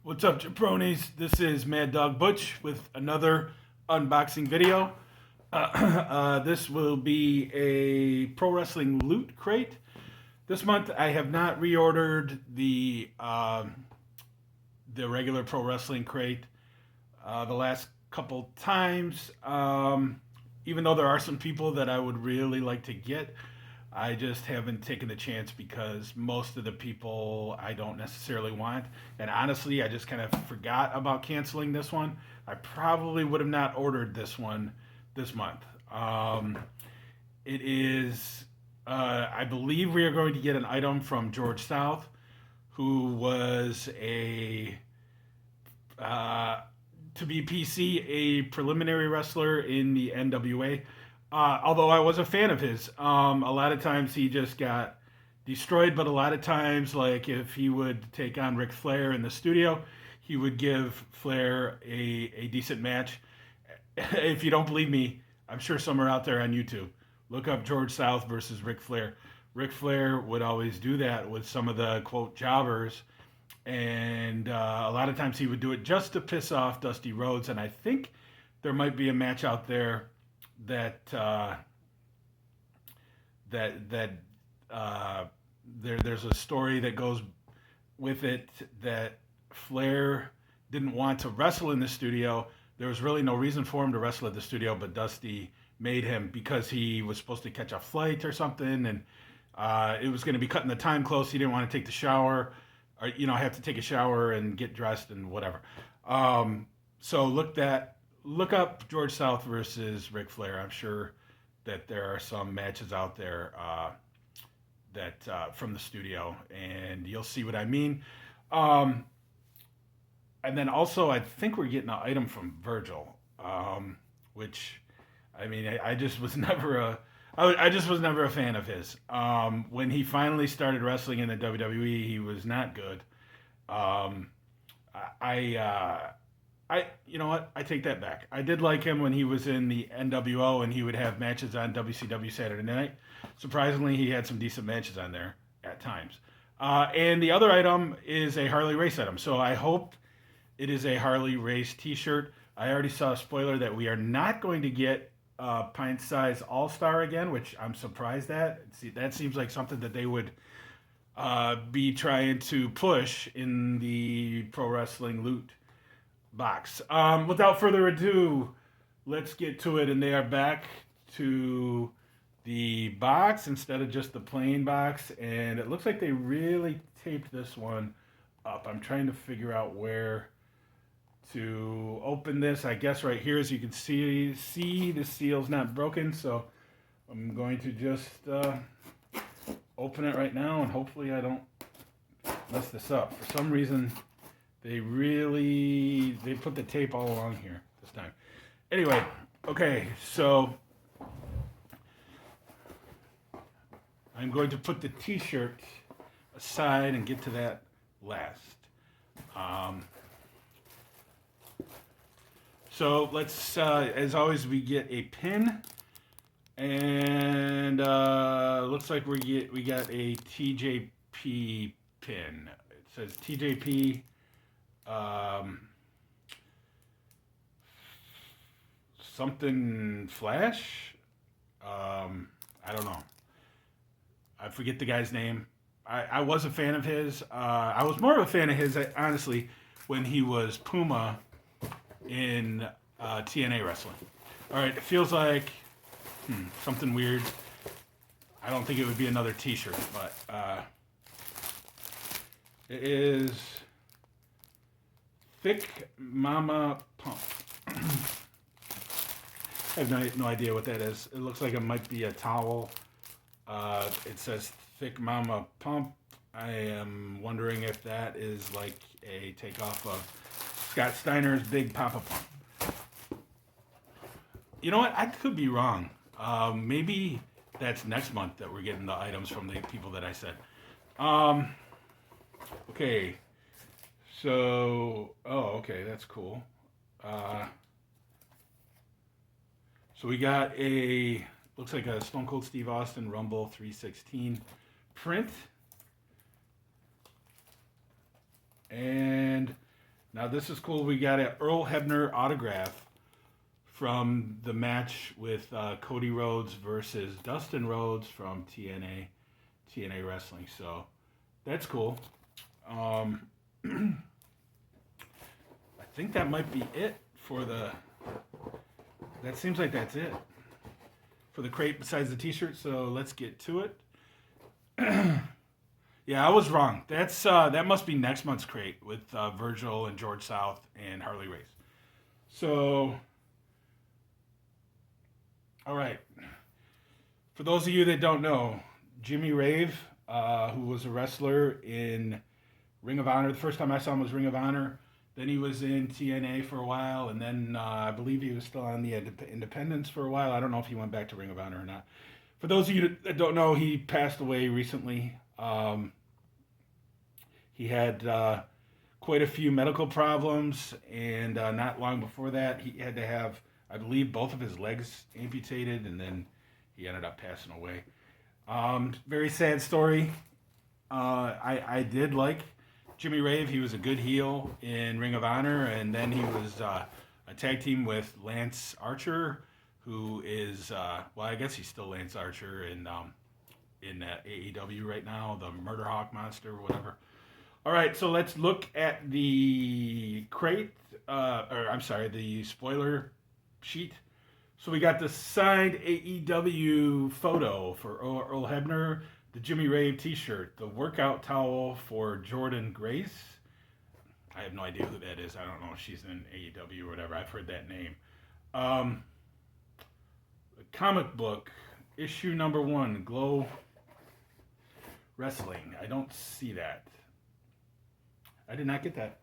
What's up, jabronis? This is Mad Dog Butch with another unboxing video. This will be a pro wrestling loot crate. This month I have not reordered the regular pro wrestling crate the last couple times. Even though there are some people that I would really like to get, I just haven't taken the chance because most of the people I don't necessarily want. And honestly, I just kind of forgot about canceling this one. I probably would have not ordered this one this month. It is, I believe we are going to get an item from George South, who was to be PC, a preliminary wrestler in the NWA. Although I was a fan of his, a lot of times he just got destroyed, but a lot of times, like if he would take on Ric Flair in the studio, he would give Flair a decent match. If you don't believe me, I'm sure somewhere out there on YouTube, look up George South versus Ric Flair. Ric Flair would always do that with some of the, quote, jobbers, and a lot of times he would do it just to piss off Dusty Rhodes, and I think there might be a match out there there's a story that goes with it that Flair didn't want to wrestle in the studio. There was really no reason for him to wrestle at the studio, but Dusty made him because he was supposed to catch a flight or something, and it was going to be cutting the time close. He didn't want to take the shower, or have to take a shower and get dressed and whatever. So look up George South versus Ric Flair. I'm sure that there are some matches out there that from the studio, and you'll see what I mean. And then also, I think we're getting an item from Virgil, which, I mean, I just was never a fan of his. When he finally started wrestling in the WWE, he was not good. You know what? I take that back. I did like him when he was in the NWO and he would have matches on WCW Saturday Night. Surprisingly, he had some decent matches on there at times. And the other item is a Harley race item. So I hope it is a Harley race t-shirt. I already saw a spoiler that we are not going to get pint size all-star again, which I'm surprised at. See, that seems like something that they would be trying to push in the pro wrestling loot box. Without further ado, let's get to it. And they are back to the box instead of just the plain box. And it looks like they really taped this one up. I'm trying to figure out where to open this. I guess right here, as you can see the seal's not broken. So I'm going to just open it right now, and hopefully I don't mess this up. For some reason, they put the tape all along here this time. Anyway, okay, so I'm going to put the t-shirt aside and get to that last. So let's, as always, we get a pin, and looks like we got a Tjp pin. It says Tjp. Something Flash. I don't know. I forget the guy's name. I was a fan of his. I was more of a fan of his, honestly, when he was Puma in TNA wrestling. All right, it feels like something weird. I don't think it would be another t-shirt, but it is Thick Mama Pump. I have no idea what that is. It looks like it might be a towel. It says Thick Mama Pump. I am wondering if that is like a takeoff of Scott Steiner's Big Papa Pump. You know what? I could be wrong. Maybe that's next month that we're getting the items from the people that I said. Okay. So, okay, that's cool. So we got looks like a Stone Cold Steve Austin Rumble 316 print. And Now this is cool. We got an Earl Hebner autograph from the match with Cody Rhodes versus Dustin Rhodes from TNA Wrestling. So that's cool. I think that might be it for the. That seems like that's it for the crate besides the T-shirt. So let's get to it. Yeah, I was wrong. That must be next month's crate with Virgil and George South and Harley Race. So, all right. For those of you that don't know, Jimmy Rave, who was a wrestler in Ring of Honor. The first time I saw him was Ring of Honor. Then he was in TNA for a while, and then I believe he was still on the Independence for a while. I don't know if he went back to Ring of Honor or not. For those of you that don't know, he passed away recently. He had quite a few medical problems, and not long before that, he had to have, I believe, both of his legs amputated, and then he ended up passing away. Very sad story. I did like Jimmy Rave. He was a good heel in Ring of Honor, and then he was a tag team with Lance Archer, who is, well, I guess he's still Lance Archer in AEW right now, the Murder Hawk Monster, or whatever. All right, so let's look at the crate, the spoiler sheet. So we got the signed AEW photo for Earl Hebner, the Jimmy Rave t-shirt, the workout towel for Jordan Grace. I have no idea who that is. I don't know if she's in AEW or whatever. I've heard that name. The comic book, issue number 1, Glow Wrestling. I don't see that. I did not get that.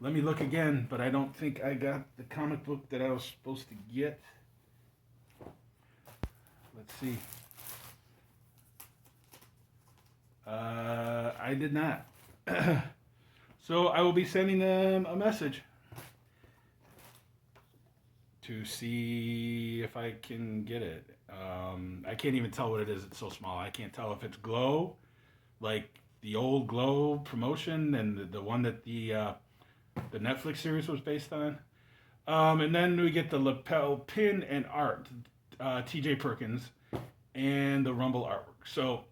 Let me look again, but I don't think I got the comic book that I was supposed to get. Let's see. I did not. So I will be sending them a message to see if I can get it. I can't even tell what it is. It's so small. I can't tell if it's Glow, like the old Glow promotion and the one that the Netflix series was based on. And then we get the lapel pin and art, Tjp Perkins, and the Rumble artwork. So,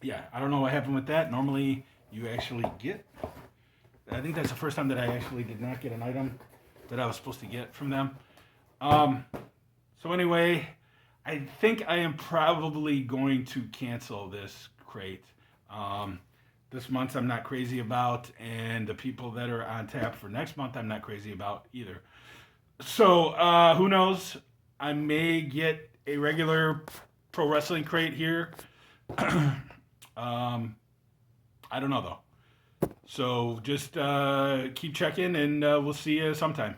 yeah, I don't know what happened with that. Normally, you actually get. I think that's the first time that I actually did not get an item that I was supposed to get from them. So anyway, I think I am probably going to cancel this crate. This month I'm not crazy about, and the people that are on tap for next month I'm not crazy about either. So who knows? I may get a regular pro wrestling crate here. I don't know though. So just keep checking, and we'll see you sometime.